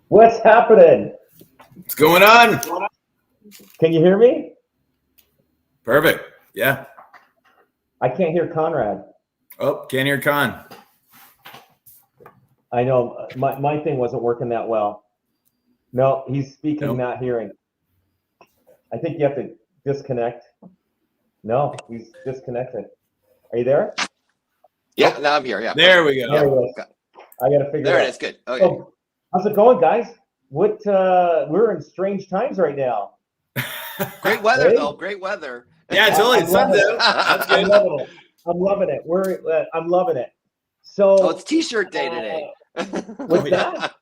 What's happening? What's going on? Can you hear me? Perfect. Yeah. I can't hear Conrad. Oh, can't hear Con. I know my thing wasn't working that well. No, he's speaking, Nope. not hearing. I think you have to disconnect. No, he's disconnected. Are you there? Yeah, now I'm here. Yeah. There we go. There he is. I got to figure There it it out. is. Good. Okay. Oh, how's it going, guys? What? We're in strange times right now. Great weather, Hey. though. Great weather. Yeah, totally. It's sun's out. That's I'm good. loving it. I'm loving it. I'm loving it. So. Oh, it's T-shirt day today. What's that?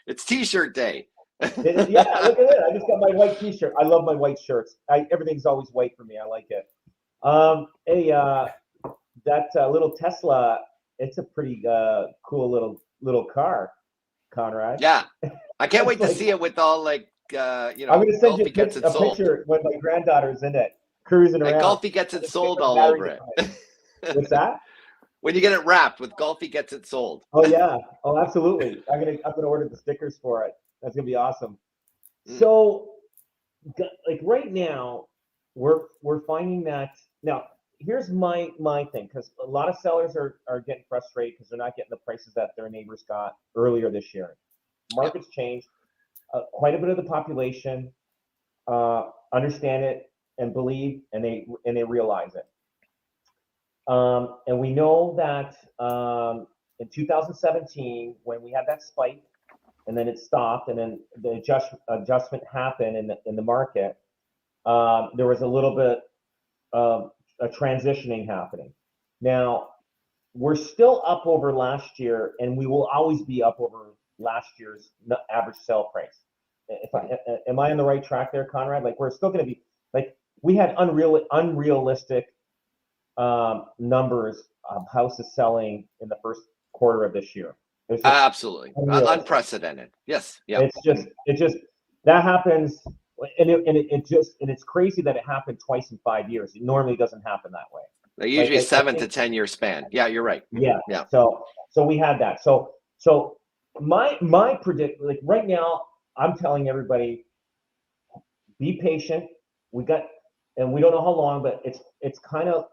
It's T-shirt day. Yeah, look at it. I just got my white T-shirt. I love my white shirts. Everything's always white for me. I like it. That little Tesla, it's a pretty cool little car, Conrad. Yeah, I can't wait to like, see it with all I'm gonna send you a picture when my granddaughter's in it, cruising around. And Golfi gets it sold all over it. What's that? When you get it wrapped with Golfi gets it sold. Oh yeah. Oh, absolutely. I'm gonna order the stickers for it. That's gonna be awesome. So, like right now, we're finding that now. Here's my thing, because a lot of sellers are getting frustrated because they're not getting the prices that their neighbors got earlier this year. Markets changed. Quite a bit of the population understand it and believe, and they realize it. And we know that in 2017, when we had that spike, and then it stopped, and then the adjustment happened in the market, there was a little bit of a transitioning happening. Now, we're still up over last year, and we will always be up over last year's average sale price. Am I on the right track there, Conrad? Like, we're still going to be, like, we had unrealistic numbers of houses selling in the first quarter of this year. Absolutely unprecedented. Yes. Yeah. It's just that happens, and it's crazy that it happened twice in 5 years. It normally doesn't happen that way. They're usually 7 to 10 year span. Yeah, you're right. Yeah. Yeah. So we had that. So my predict, like right now, I'm telling everybody, be patient. We don't know how long, but it's kind of,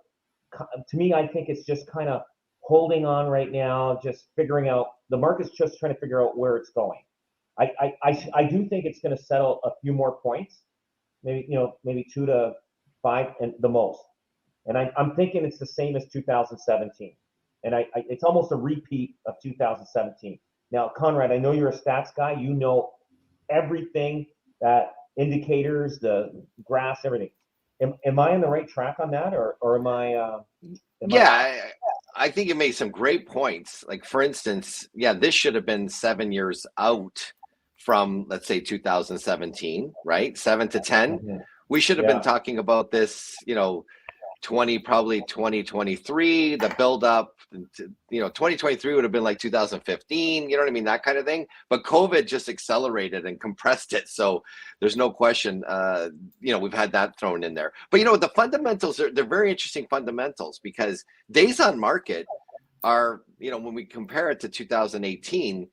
to me, I think it's just kind of holding on right now, just figuring out, the market's just trying to figure out where it's going. I do think it's going to settle a few more points, maybe 2 to 5 and the most. And I'm thinking it's the same as 2017. And it's almost a repeat of 2017. Now, Conrad, I know you're a stats guy. You know everything, that indicators, the graphs, everything. Am I on the right track on that, or am I? I think you made some great points. Like, for instance, this should have been 7 years out from, let's say, 2017, right? 7 to 10. Mm-hmm. We should have been talking about this, 2023, the build up, 2023 would have been like 2015, you know what I mean? That kind of thing. But COVID just accelerated and compressed it. So there's no question, we've had that thrown in there. But, the fundamentals, they're very interesting fundamentals, because days on market are, when we compare it to 2018,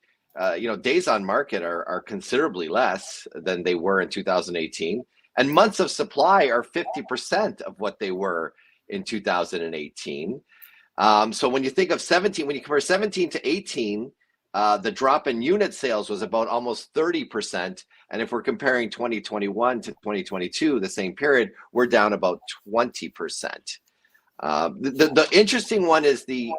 days on market are considerably less than they were in 2018. And months of supply are 50% of what they were in 2018. So when you think of 17, when you compare 17 to 18, the drop in unit sales was about almost 30%. And if we're comparing 2021 to 2022, the same period, we're down about 20%. The interesting one is the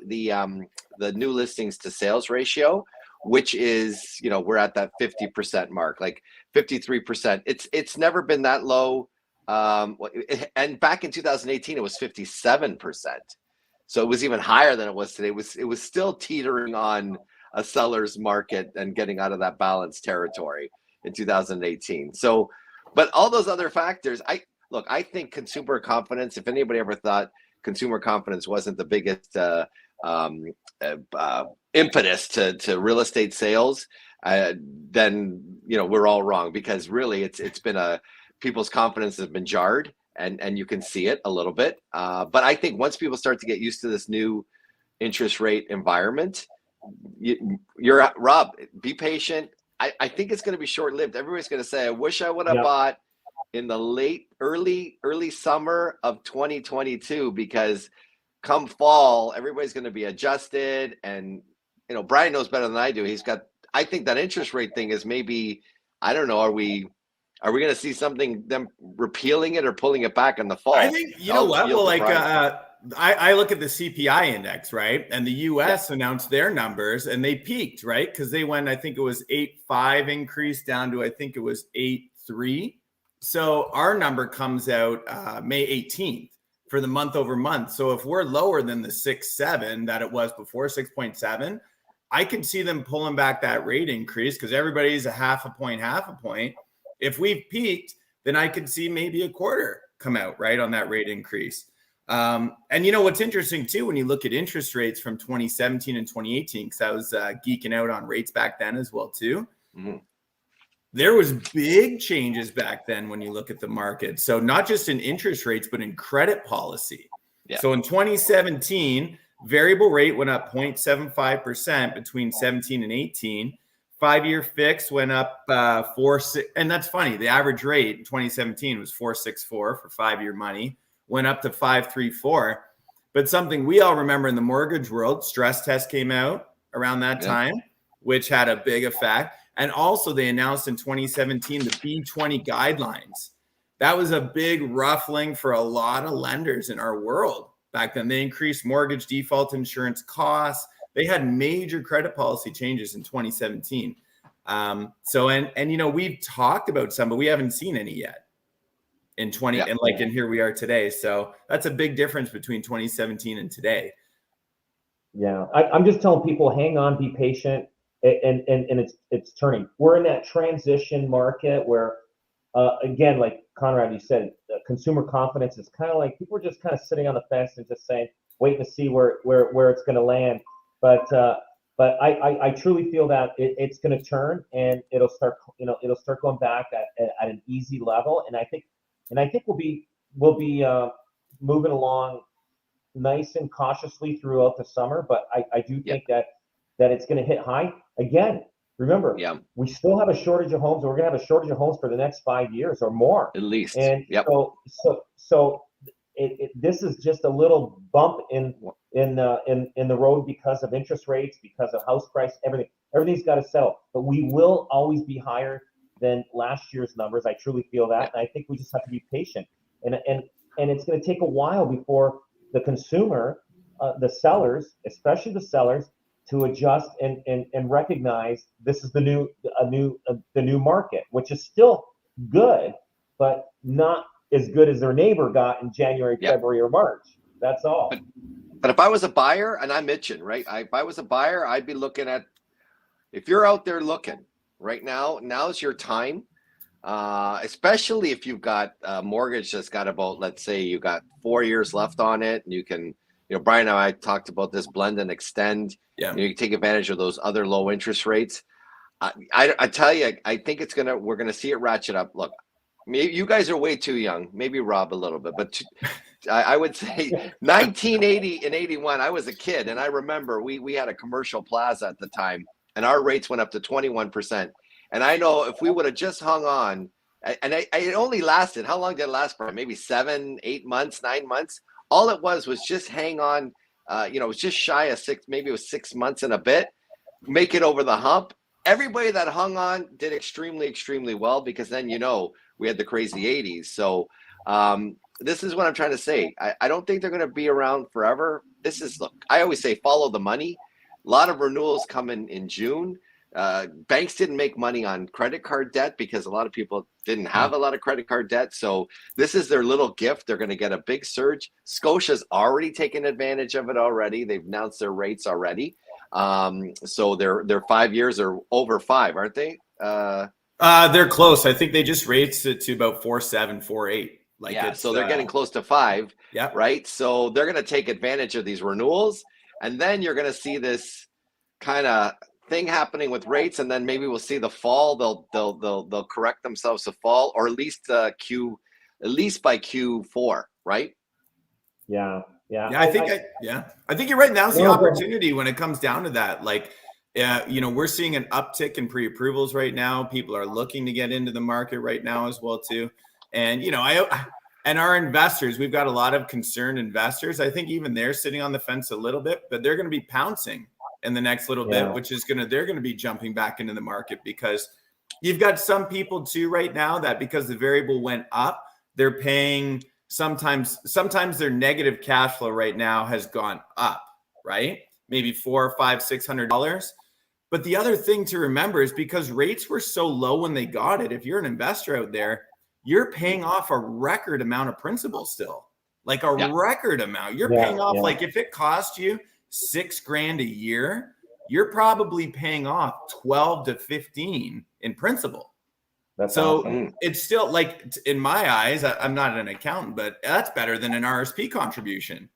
new listings to sales ratio, which is, we're at that 50% mark, like 53%. It's never been that low. And back in 2018, it was 57%. So it was even higher than it was today. It was still teetering on a seller's market and getting out of that balanced territory in 2018. So, but all those other factors, I think consumer confidence, if anybody ever thought consumer confidence wasn't the biggest impetus to real estate sales, then we're all wrong, because really it's been people's confidence has been jarred, and you can see it a little bit. But I think once people start to get used to this new interest rate environment, you're Rob, be patient, I think it's going to be short lived. Everybody's going to say, I wish I would have Yeah. bought in the early summer of 2022, because come fall, everybody's going to be adjusted. And, Brian knows better than I do. I think that interest rate thing is maybe, I don't know, are we going to see them repealing it or pulling it back in the fall? I think, you know what? Well, like, I look at the CPI index, right? And the US announced their numbers and they peaked, right? Because they went, I think it was 8.5 increase down to, I think it was 8.3. So our number comes out May 18th for the month over month. So if we're lower than the 6.7 that it was before, 6.7, I could see them pulling back that rate increase because everybody's a half a point. If we've peaked, then I could see maybe a quarter come out, right, on that rate increase. And what's interesting too, when you look at interest rates from 2017 and 2018, because I was geeking out on rates back then as well too. Mm-hmm. There was big changes back then when you look at the market. So not just in interest rates, but in credit policy. Yeah. So in 2017, variable rate went up 0.75% between 17 and 18. 5-year fix went up 4.6, and that's funny. The average rate in 2017 was 4.64 for 5-year money. Went up to 5.34. But something we all remember in the mortgage world, stress test came out around that time, which had a big effect. And also they announced in 2017 the B20 guidelines. That was a big ruffling for a lot of lenders in our world back then. They increased mortgage default insurance costs. They had major credit policy changes in 2017. We've talked about some, but we haven't seen any yet in 20 and here we are today. So that's a big difference between 2017 and today. Yeah. I'm just telling people, hang on, be patient. And it's turning. We're in that transition market where, again, like Conrad, you said, consumer confidence is kind of like people are just kind of sitting on the fence and just saying, waiting to see where it's going to land. But I truly feel that it's going to turn and it'll start going back at an easy level. And I think we'll be moving along nice and cautiously throughout the summer. But I do think that it's going to hit high again. Remember, we still have a shortage of homes. We're going to have a shortage of homes for the next 5 years or more, at least. And so this is just a little bump in the road because of interest rates, because of house price, everything. Everything's got to settle. But we will always be higher than last year's numbers. I truly feel that, and I think we just have to be patient. And it's going to take a while before the consumer, the sellers, especially the sellers, to adjust and recognize this is the new market, which is still good, but not as good as their neighbor got in January, February, or March. That's all. But if I was a buyer, and I'm itching, right? If I was a buyer, I'd be looking at, if you're out there looking right now, now's your time. Especially if you've got a mortgage that's got about, let's say you got 4 years left on it, and you can, Brian and I talked about this blend and extend. Yeah, you can take advantage of those other low interest rates. I tell you, I think we're gonna see it ratchet up. Look, maybe you guys are way too young, maybe Rob a little bit, but I would say 1980 and 81, I was a kid, and I remember we had a commercial plaza at the time, and our rates went up to 21%. And I know if we would have just hung on, and it only lasted, how long did it last, Brian? Maybe 7, 8 months, 9 months. All it was just hang on. It was just shy of 6, maybe it was 6 months and a bit, make it over the hump. Everybody that hung on did extremely, extremely well, because then, we had the crazy 80s. So this is what I'm trying to say. I don't think they're going to be around forever. Look, I always say follow the money. A lot of renewals come in June. Banks didn't make money on credit card debt because a lot of people didn't have a lot of credit card debt. So this is their little gift. They're going to get a big surge. Scotia's already taken advantage of it already. They've announced their rates already. So their 5 years are over 5, aren't they? They're close. I think they just raised it to about 4.7, 4.8. So they're getting close to 5. Yeah. Right. So they're going to take advantage of these renewals, and then you're going to see this kind of thing happening with rates, and then maybe we'll see the fall. They'll correct themselves to fall, or at least by Q4, right? Yeah. I think you're right. Now's the opportunity when it comes down to that. Like, we're seeing an uptick in pre-approvals right now. People are looking to get into the market right now as well too. And, and our investors, we've got a lot of concerned investors. I think even they're sitting on the fence a little bit, but they're going to be pouncing in the next little bit, which is they're going to be jumping back into the market, because you've got some people too right now that because the variable went up, they're paying sometimes their negative cash flow right now has gone up, right? Maybe $400, $500, $600. But the other thing to remember is because rates were so low when they got it, if you're an investor out there, you're paying off a record amount of principal still, like a record amount. You're paying off, like if it cost you $6,000 a year, you're probably paying off 12 to 15 in principal. That's awesome. It's still, like, in my eyes, I'm not an accountant, but that's better than an RSP contribution.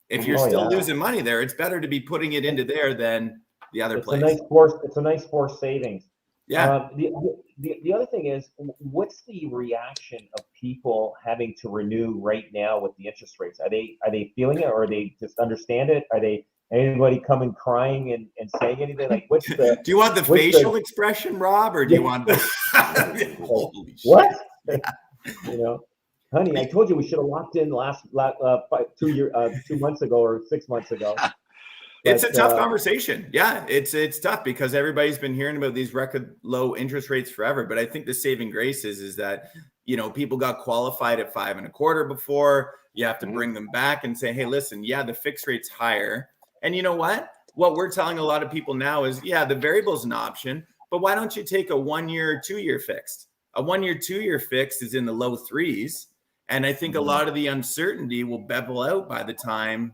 If you're still losing money there, it's better to be putting it into there than the other place. It's a nice forced savings. Yeah. The other thing is, what's the reaction of people having to renew right now with the interest rates? Are they feeling it, or are they just understand it? Are they anybody coming crying and saying anything? Like, what's the? Do you want the facial expression, Rob, or do you want the? What? Honey, I told you we should have locked in 2 months ago or 6 months ago. It's a tough conversation. Yeah, it's tough because everybody's been hearing about these record low interest rates forever. But I think the saving grace is that, people got qualified at 5.25 before. You have to bring them back and say, hey, listen, the fixed rate's higher. And you know what? What we're telling a lot of people now is, the variable is an option, but why don't you take a 1 year, 2 year fixed? A 1 year, 2 year fixed is in the low threes. And I think a lot of the uncertainty will bevel out by the time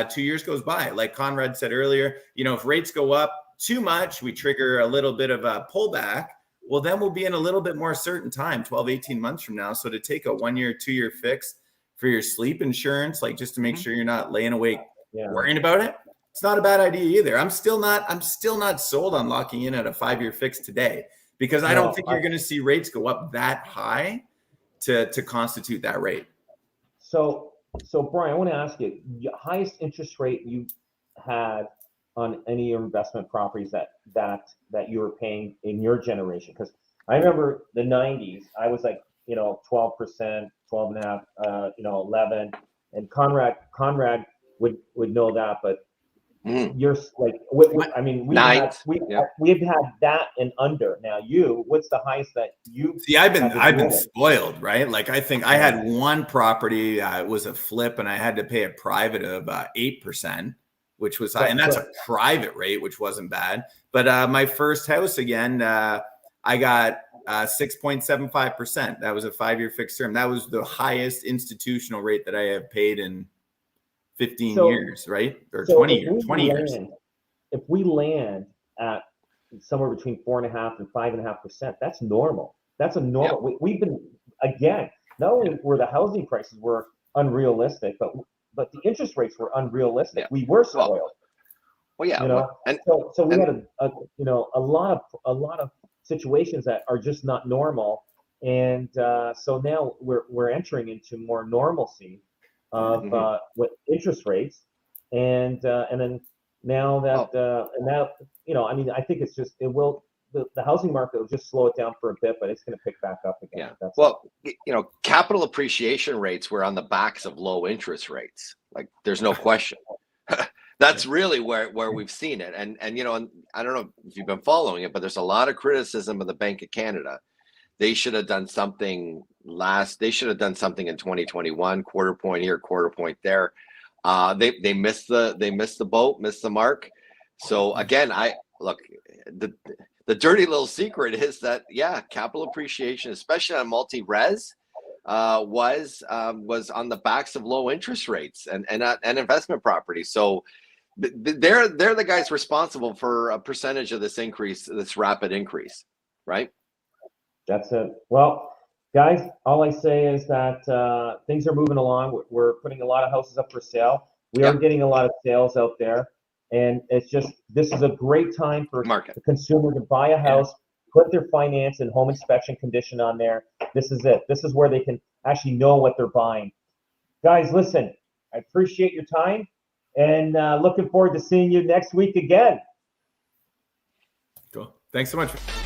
2 years goes by. Like Conrad said earlier, if rates go up too much, we trigger a little bit of a pullback. Well, then we'll be in a little bit more certain time, 12, 18 months from now. So to take a 1 year, 2 year fix for your sleep insurance, like just to make sure you're not laying awake worrying about it, it's not a bad idea either. I'm still not sold on locking in at a 5 year fix today, because I don't think you're going to see rates go up that high to constitute that rate. So Brian, I want to ask you, the highest interest rate you had on any of your investment properties that you were paying in your generation? Because I remember the 90s, I was like, 12%, 12.5%, 11%, and Conrad would know that, but you're like, we've had that and under. Now, what's the highest that you see? I've been spoiled, right? Like, I think I had one property, it was a flip, and I had to pay a private of 8%, which was high, and that's a private rate, which wasn't bad. But my first house, again, I got 6.75%. That was a 5 year fixed term. That was the highest institutional rate that I have paid in 15 years, right? Or 20 years. If we land at somewhere between 4.5% and 5.5%, that's normal. That's a normal. Yep. We've been, again, not only were the housing prices were unrealistic, but the interest rates were unrealistic. We were spoiled. Well, and so we had a lot of situations that are just not normal, and so now we're entering into more normalcy of with interest rates, and then now that I think it's just the housing market will just slow it down for a bit, but it's going to pick back up again. Capital appreciation rates were on the backs of low interest rates. Like, there's no question. That's really where we've seen it. And I don't know if you've been following it, but there's a lot of criticism of the Bank of Canada. They should have done something they should have done something in 2021, quarter point here, quarter point there. They missed the boat, missed the mark. So again, the dirty little secret is that capital appreciation, especially on multi-res, was on the backs of low interest rates and investment properties. So they're the guys responsible for a percentage of this increase, this rapid increase, right? That's it. Well, guys, all I say is that things are moving along. We're putting a lot of houses up for sale. We are getting a lot of sales out there, and this is a great time for the consumer to buy a house, put their finance and home inspection condition on there. This is it. This is where they can actually know what they're buying. Guys, listen, I appreciate your time, and looking forward to seeing you next week again. Thanks so much.